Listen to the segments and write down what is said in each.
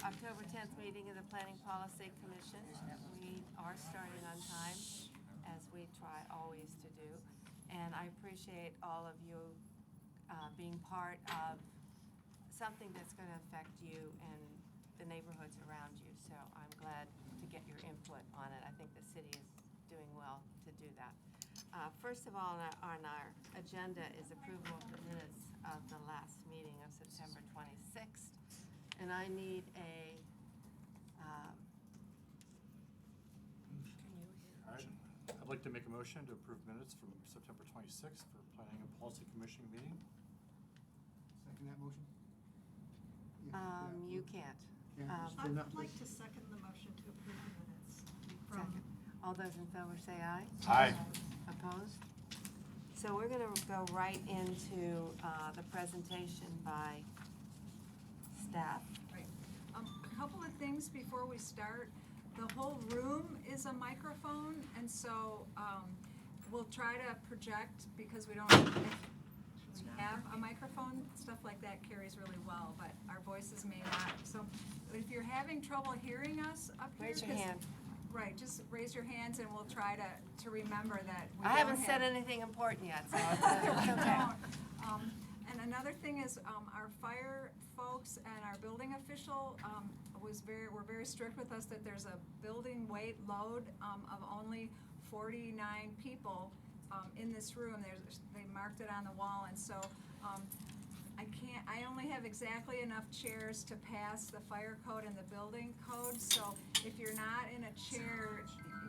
October 10th meeting of the Planning Policy Commission. We are starting on time, as we try always to do. And I appreciate all of you being part of something that's going to affect you and the neighborhoods around you. So I'm glad to get your input on it. I think the city is doing well to do that. First of all, on our agenda is approval of the minutes of the last meeting of September 26th. And I need a, All right. I'd like to make a motion to approve minutes from September 26th for Planning and Policy Commission meeting. Second that motion? you can't. I'd like to second the motion to approve the minutes. Second. All those in favor say aye. Aye. Opposed? So we're going to go right into the presentation by staff. Right. A couple of things before we start. The whole room is a microphone, and so we'll try to project because we don't have a microphone. Stuff like that carries really well, but our voices may not. So if you're having trouble hearing us up here, Raise your hand. Right, just raise your hands and we'll try to remember that we I haven't don't said have- anything important yet, so it's okay. And another thing is, our fire folks and our building official, were very strict with us that there's a building weight load, of only 49 people, in this room. They marked it on the wall, and so, I only have exactly enough chairs to pass the fire code and the building code, so if you're not in a chair,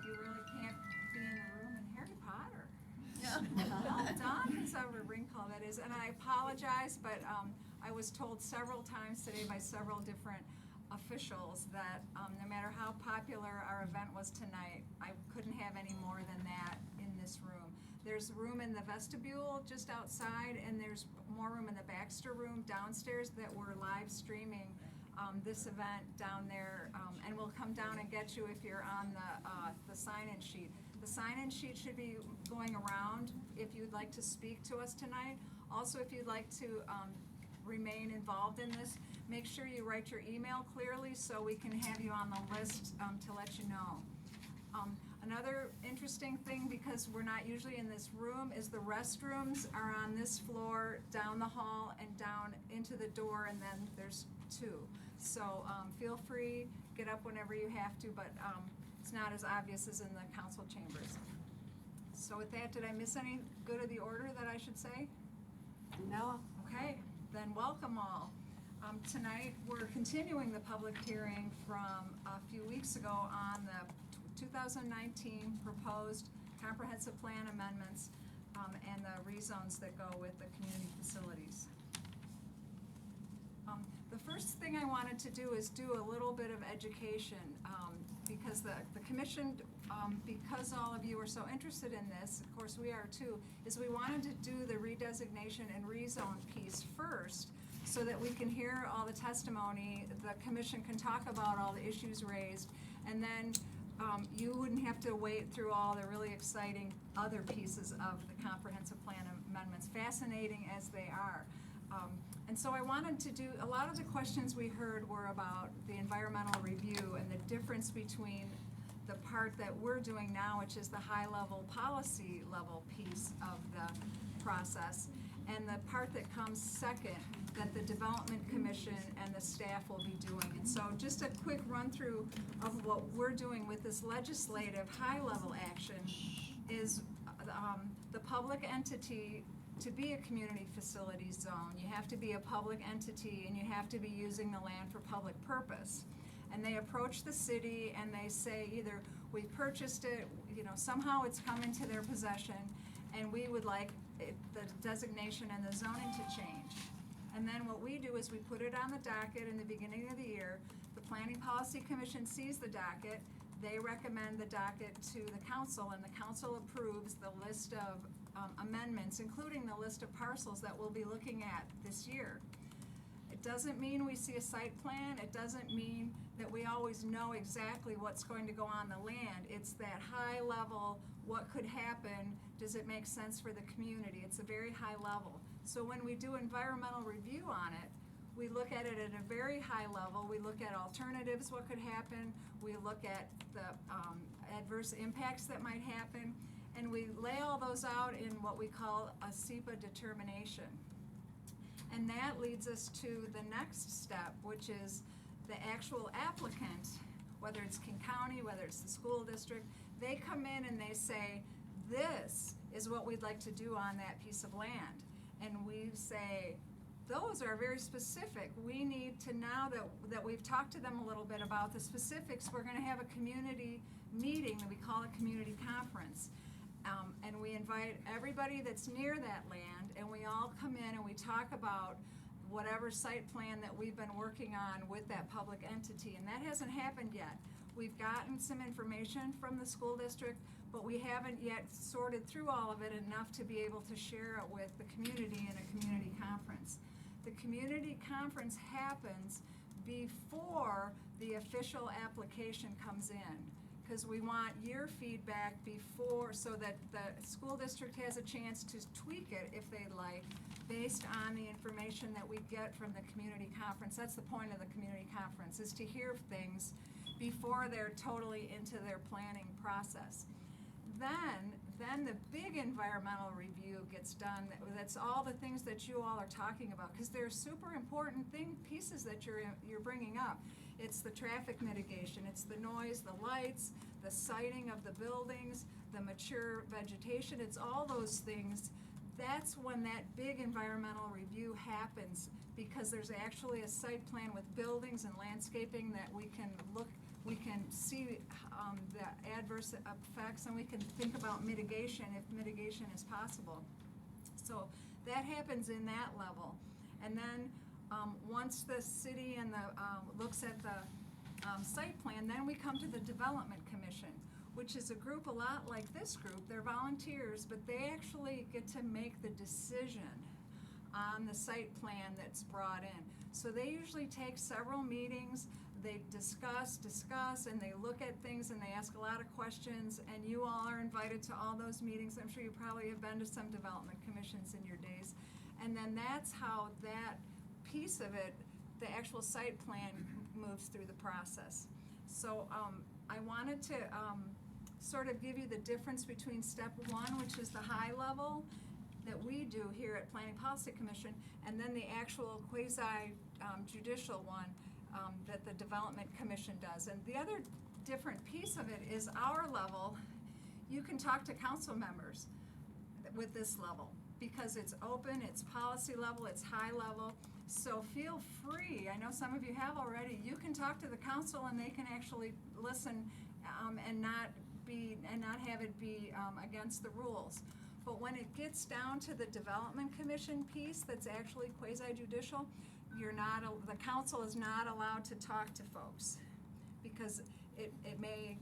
you really can't be in the room. And Harry Potter. Well done, it's a wrinkle that is, and I apologize, but I was told several times today by several different officials that no matter how popular our event was tonight, I couldn't have any more than that in this room. There's room in the vestibule just outside, and there's more room in the Baxter room downstairs that we're live streaming this event down there, and we'll come down and get you if you're on the sign-in sheet. The sign-in sheet should be going around if you'd like to speak to us tonight. Also, if you'd like to remain involved in this, make sure you write your email clearly so we can have you on the list to let you know. Another interesting thing, because we're not usually in this room, is the restrooms are on this floor, down the hall, and down into the door, and then there's two. So feel free, get up whenever you have to, but it's not as obvious as in the council chambers. So with that, did I miss any good of the order that I should say? No? Okay, then welcome all. Tonight, we're continuing the public hearing from a few weeks ago on the 2019 proposed comprehensive plan amendments and the rezones that go with the community facilities. The first thing I wanted to do is do a little bit of education because the commission, because all of you are so interested in this, of course we are too, is we wanted to do the redesignation and rezone piece first so that we can hear all the testimony, the commission can talk about all the issues raised, and then you wouldn't have to wait through all the really exciting other pieces of the comprehensive plan amendments, fascinating as they are. And so I wanted to do, a lot of the questions we heard were about the environmental review and the difference between the part that we're doing now, which is the high-level policy level piece of the process, and the part that comes second, that the Development Commission and the staff will be doing. And so just a quick run through of what we're doing with this legislative high-level action is the public entity. To be a community facilities zone, you have to be a public entity and you have to be using the land for public purpose. And they approach the city and they say either we purchased it, somehow it's come into their possession, and we would like the designation and the zoning to change. And then what we do is we put it on the docket in the beginning of the year. The Planning Policy Commission sees the docket. They recommend the docket to the council, and the council approves the list of amendments, including the list of parcels that we'll be looking at this year. It doesn't mean we see a site plan. It doesn't mean that we always know exactly what's going to go on the land. It's that high level, what could happen, does it make sense for the community? It's a very high level. So when we do environmental review on it, We look at it at a very high level. We look at alternatives, what could happen. We look at the adverse impacts that might happen. And we lay all those out in what we call a SEPA determination. And that leads us to the next step, which is the actual applicant, whether it's King County, whether it's the school district, they come in and they say, this is what we'd like to do on that piece of land. And we say, those are very specific. We need to, now that we've talked to them a little bit about the specifics, we're gonna have a community meeting that we call a community conference. And we invite everybody that's near that land, and we all come in and we talk about whatever site plan that we've been working on with that public entity, and that hasn't happened yet. We've gotten some information from the school district, but we haven't yet sorted through all of it enough to be able to share it with the community in a community conference. The community conference happens before the official application comes in, because we want your feedback before, so that the school district has a chance to tweak it if they'd like, based on the information that we get from the community conference. That's the point of the community conference, is to hear things before they're totally into their planning process. Then the big environmental review gets done. That's all the things that you all are talking about, because they're super important pieces that you're bringing up. It's the traffic mitigation, it's the noise, the lights, the sighting of the buildings, the mature vegetation, it's all those things. That's when that big environmental review happens, because there's actually a site plan with buildings and landscaping that we can see the adverse effects, and we can think about mitigation if mitigation is possible. So that happens in that level. And then once the city and the looks at the site plan, then we come to the Development Commission, which is a group a lot like this group. They're volunteers, but they actually get to make the decision on the site plan that's brought in. So they usually take several meetings, they discuss, and they look at things, and they ask a lot of questions, and you all are invited to all those meetings. I'm sure you probably have been to some development commissions in your days. And then that's how that piece of it, the actual site plan, moves through the process. So I wanted to sort of give you the difference between step one, which is the high level that we do here at Planning Policy Commission, and then the actual quasi-judicial one that the Development Commission does. And the other different piece of it is our level. You can talk to council members with this level, because it's open, it's policy level, it's high level. So feel free, I know some of you have already, you can talk to the council and they can actually listen and not have it be against the rules. But when it gets down to the Development Commission piece that's actually quasi-judicial, the council is not allowed to talk to folks, because it may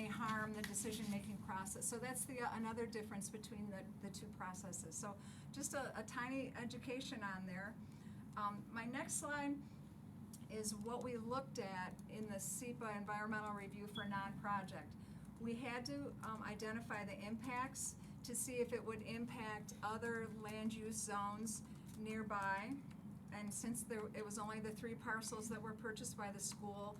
harm the decision-making process. So that's another difference between the two processes. So just a tiny education on there. My next slide is what we looked at in the SEPA environmental review for non-project. We had to identify the impacts to see if it would impact other land use zones nearby. And since it was only the 3 parcels that were purchased by the school,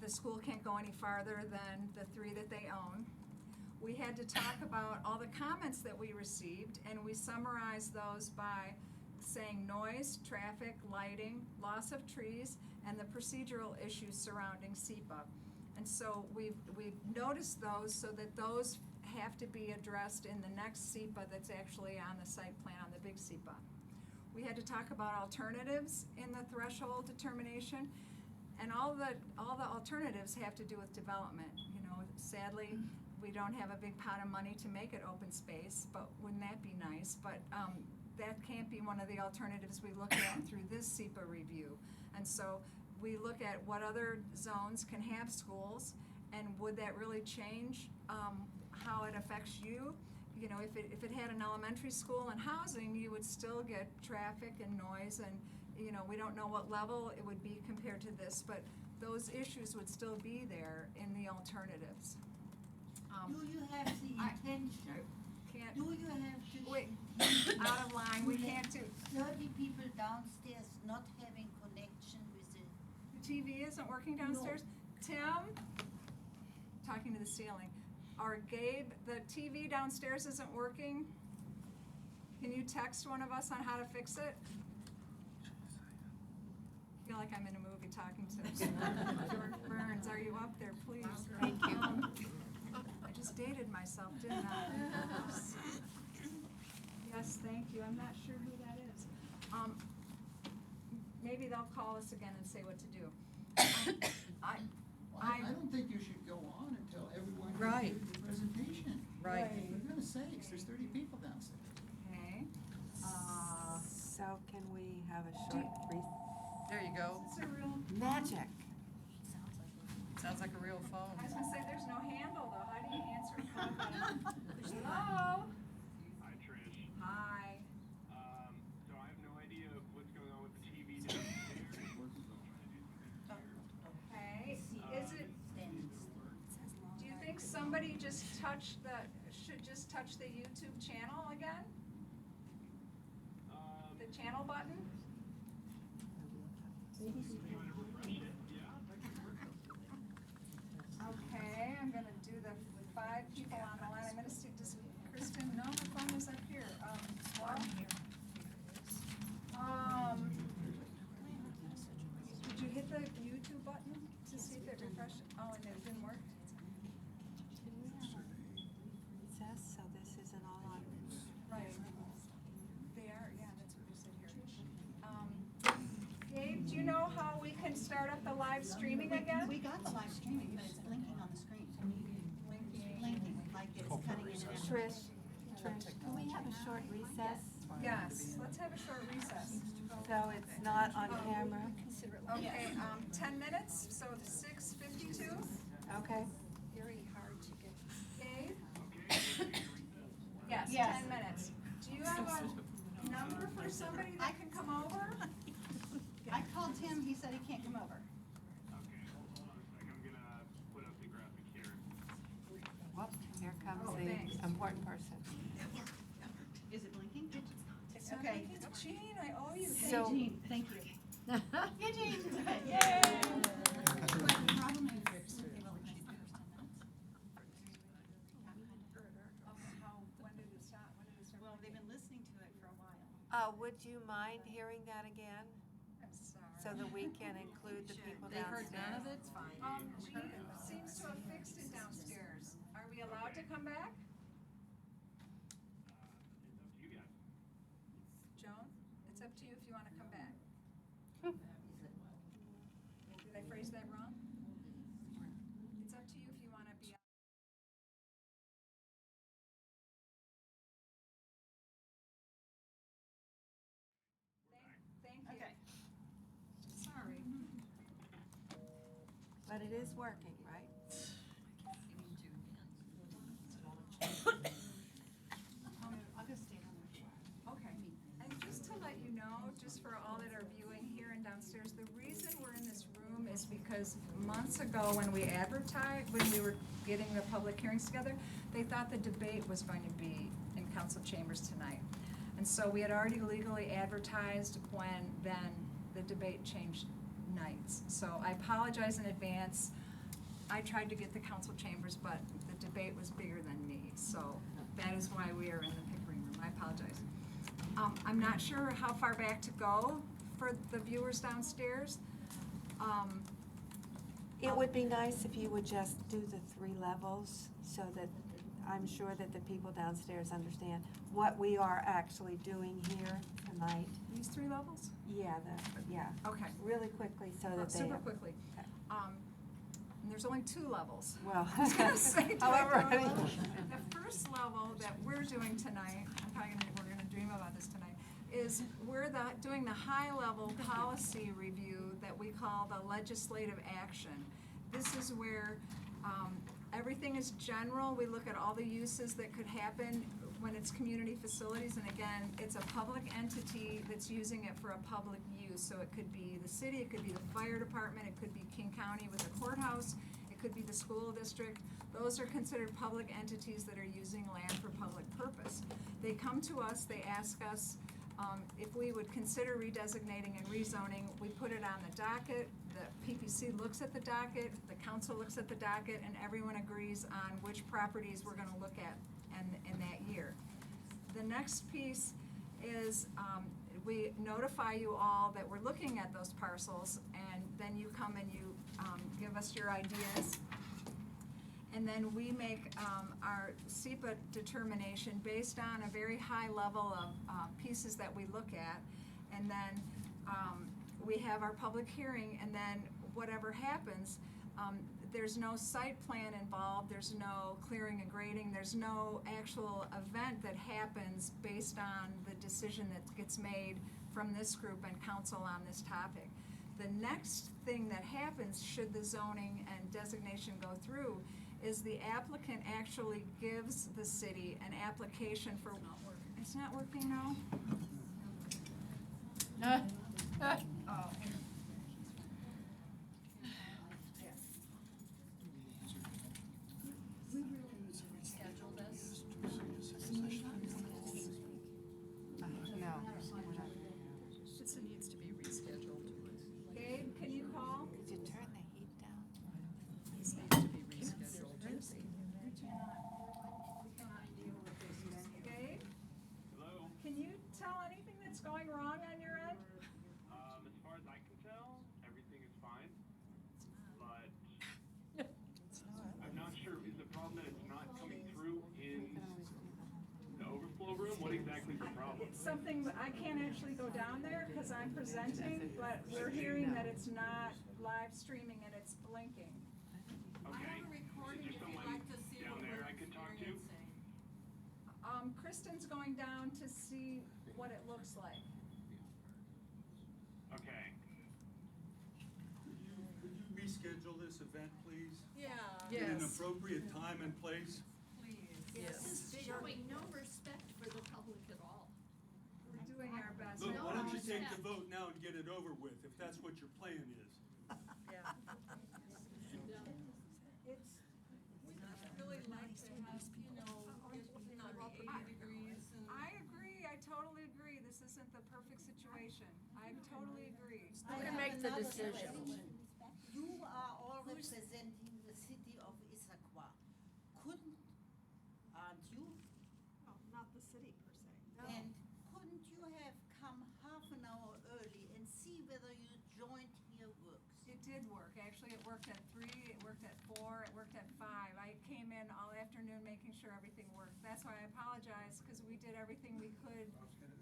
the school can't go any farther than the 3 that they own. We had to talk about all the comments that we received, and we summarized those by saying noise, traffic, lighting, loss of trees, and the procedural issues surrounding SEPA. And so we've noticed those, so that those have to be addressed in the next SEPA that's actually on the site plan, on the big SEPA. We had to talk about alternatives in the threshold determination, and all the alternatives have to do with development. Sadly, we don't have a big pot of money to make it open space, but wouldn't that be nice? But that can't be one of the alternatives we look at through this SEPA review. And so we look at what other zones can have schools, and would that really change how it affects you? If it had an elementary school and housing, you would still get traffic and noise, and we don't know what level it would be compared to this, but those issues would still be there in the alternatives. Do you have the intention? Can't, Do you have to? wait, out of line, we can't do. 30 people die TV isn't working downstairs? Tim, talking to the ceiling. Or Gabe, the TV downstairs isn't working? Can you text one of us on how to fix it? I feel like I'm in a movie talking to George Burns. Are you up there, please? Thank you. I just dated myself, didn't I? Yes, thank you. I'm not sure who that is. Maybe they'll call us again and say what to do. I don't think you should go on until everyone can Right. hear the presentation. Right. For goodness sakes, there's 30 people downstairs. Okay. So can we have a short There you go. Is this a real? magic? Sounds like a real phone. I was gonna say, there's no handle though. How do you answer a phone? Hello? Hi, Trish. Hi. So I have no idea what's going on with the TV downstairs. Okay. Is it, do you think somebody just should just touch the YouTube channel again? The channel button? Okay, I'm gonna do the 5 people on the line. I'm gonna see, does Kristen, no, the phone is up here. Did you hit the YouTube button to see if it refreshed? Oh, and it didn't work? Recess, so this isn't all on. Right. They are, yeah, that's what they said here. Gabe, do you know how we can start up the live streaming again? We got the live streaming, but it's blinking on the screen. Blinking, like it's cutting in and out. Trish, can we have a short recess? Yes, let's have a short recess. So it's not on camera? Okay, 10 minutes, so 6:52. Okay. Very hard to get. Gabe? Yes, Yes. 10 minutes. Do you have a number for somebody that can come over? I called Tim, he said he can't come over. Okay, hold on a sec. I'm gonna put up the graphic here. Whoop, here comes Oh, the thanks. important person. Is it blinking? It's not Okay. making it. Jean, I owe you. Hey, So- Jean, thank you. Yeah, Jean. Yay! But the problem is, When did it stop? well, they've been listening to it for a while. Would you mind hearing that again, I'm sorry. so that we can include the people They heard downstairs? none of it? Fine. Jean seems to have fixed it downstairs. Are we allowed to come back? It's up to you guys. Joan, it's up to you if you want to come back. Did I phrase that wrong? It's up to you if you want to be. Thank you. Okay. Sorry. But it is working, right? I'll go stand on there. Okay, and just to let you know, just for all that are viewing here and downstairs, the reason we're in this room is because months ago when we advertised, when we were getting the public hearings together, they thought the debate was going to be in council chambers tonight. And so we had already legally advertised when then the debate changed nights. So I apologize in advance. I tried to get the council chambers, but the debate was bigger than me, so that is why we are in the Pickering room. I apologize. I'm not sure how far back to go for the viewers downstairs. It would be nice if you would just do the 3 levels, so that I'm sure that the people downstairs understand what we are actually doing here tonight. These 3 levels? Yeah, Okay. really quickly, so that they. Super quickly. And there's only 2 levels. Well, I was gonna say, do I however. go level? The first level that we're doing tonight, we're gonna dream about this tonight, is we're doing the high-level policy review that we call the legislative action. This is where everything is general. We look at all the uses that could happen when it's community facilities, and again, it's a public entity that's using it for a public use. So it could be the city, it could be the fire department, it could be King County with the courthouse, it could be the school district. Those are considered public entities that are using land for public purpose. They come to us, they ask us if we would consider redesignating and rezoning, we put it on the docket, the PPC looks at the docket, the council looks at the docket, and everyone agrees on which properties we're gonna look at in that year. The next piece is, we notify you all that we're looking at those parcels, and then you come and you give us your ideas. And then we make our SEPA determination based on a very high level of pieces that we look at. And then we have our public hearing, and then whatever happens, there's no site plan involved, there's no clearing and grading, there's no actual event that happens based on the decision that gets made from this group and council on this topic. The next thing that happens, should the zoning and designation go through, is the applicant actually gives the city an application for. It's not working now? Oh. Schedule this. No. This needs to be rescheduled. Gabe, can you call? Could you turn the heat down? This needs to be rescheduled. Gabe, Hello? can you tell anything that's going wrong on your end? As far as I can tell, everything is fine. But I'm not sure, is the problem that it's not coming through in the overflow room? What exactly is the problem? It's something, that I can't actually go down there because I'm presenting, but we're hearing that it's not live streaming and it's blinking. Okay. Is there someone down there I could talk to? Kristen's going down to see what it looks like. Okay. Could you reschedule this event, please? Yeah. In an Yes. appropriate time and place? Yes. This is showing no respect for the public at all. We're doing our best. Look, why don't you take the respect. vote now and get it over with, if that's what your plan is? Yeah. It's, Really like to have, you know, it not be 80 degrees and. I agree, I totally agree. This isn't the perfect situation. I totally agree. I can have make the another decision. question. You are all representing the city of Issaquah. Aren't you? Not the city per se. And couldn't you have come half an hour early and see whether your joint here works? It did work. Actually, it worked at 3, it worked at 4, it worked at 5. I came in all afternoon making sure everything worked. That's why I apologize, because we did everything we could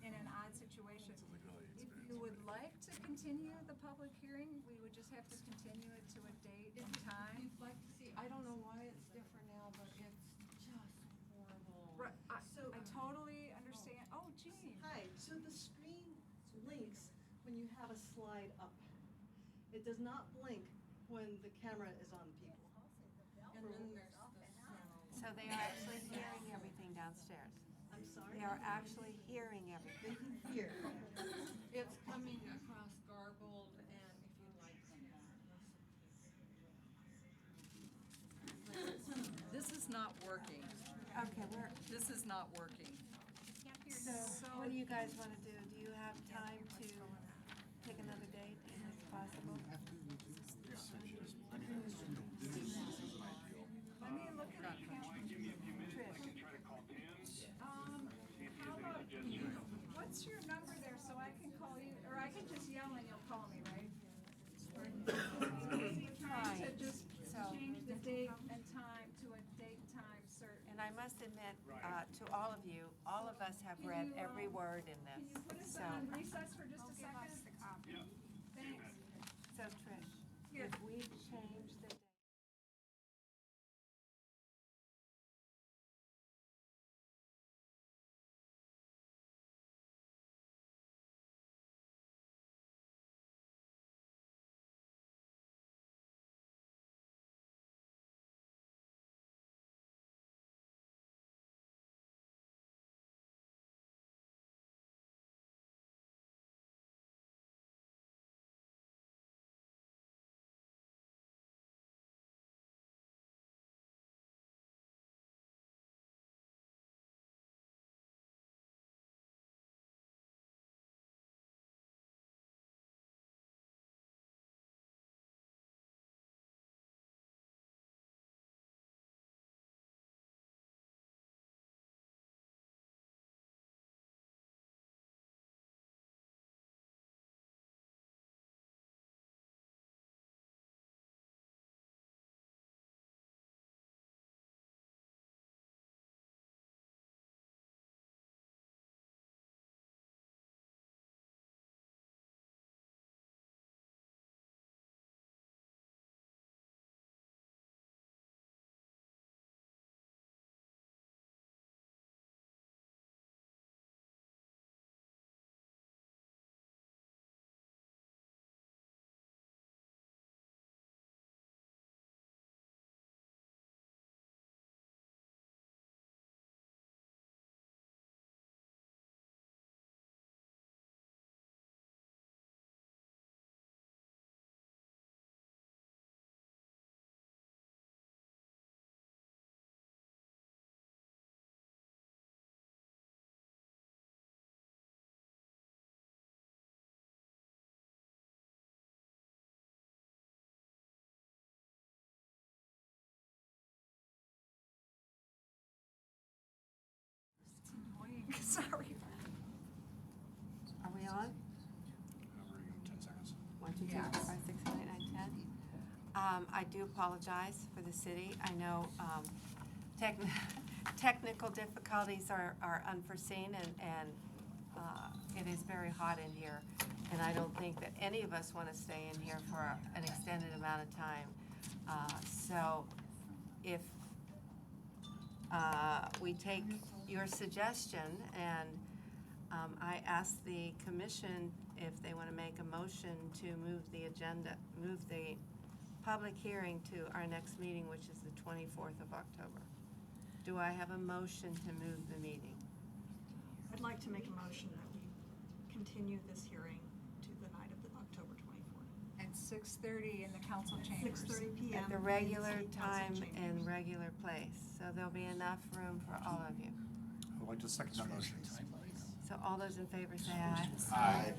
in an odd situation. If you would like to continue the public hearing, we would just have to continue it to a date and time. You'd like to see, I don't know why it's different now, but it's just horrible. Right, I totally understand. Oh, Jean. Hi, so the screen blinks when you have a slide up. It does not blink when the camera is on people. And then there's the sound. So they are actually hearing everything downstairs. I'm sorry? They are actually hearing everything. Here. It's coming across garbled, and if you'd like. This is not working. Okay, This is not working. so what do you guys want to do? Do you have time to pick another date if it's possible? Let me look at the calendar. Give me a few minutes, I Trish. can try to call Pam. How about, what's your number there so I can call you, or I can just yell and you'll call me, right? Trying to just change the date and time to a date, time certain. And I must admit, to all of you, all of us have read every word in Can this. you put us So, on recess for just a second? Thanks. so Trish, Here. if we change the Sorry. Are we on? We're gonna 10 seconds. 1, 2, 3, 4, 5, 6, 7, 8, 9, 10. I do apologize for the city. I know technical difficulties are unforeseen, and it is very hot in here. And I don't think that any of us want to stay in here for an extended amount of time. So if we take your suggestion, and I ask the commission if they want to make a motion to move the public hearing to our next meeting, which is the 24th of October. Do I have a motion to move the meeting? I'd like to make a motion that we continue this hearing to the night of the October 24th. At 6:30 in the council chambers. 6:30 PM. At the in regular City Council time chambers. and regular place, so there'll be enough room for all of you. I would like to second that motion. So all those in favor say aye. Aye.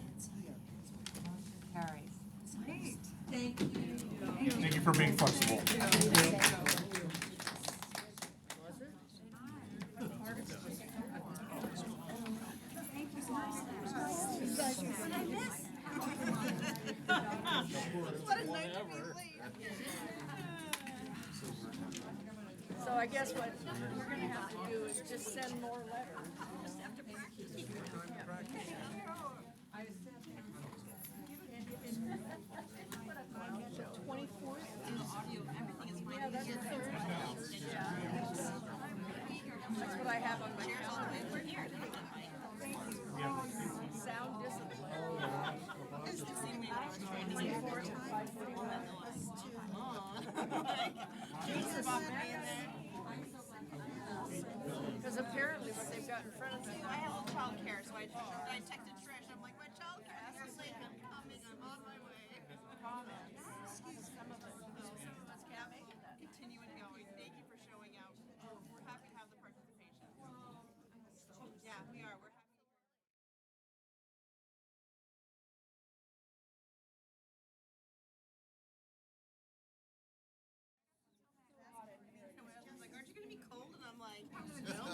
Carries. Great. Thank you. Thank you for being flexible. So I guess what we're gonna have to do is just send more letters. That's what I have on my calendar. Sound Because apparently what they've got in front of them. I have childcare, so I texted Trish, I'm like, my childcare is late, I'm coming, I'm on my way. Excuse some of us. Let's continue it going. Thank you for showing out. We're happy to have the participation. Yeah, we are. We're happy. I was like, aren't you gonna be cold? And I'm like, no,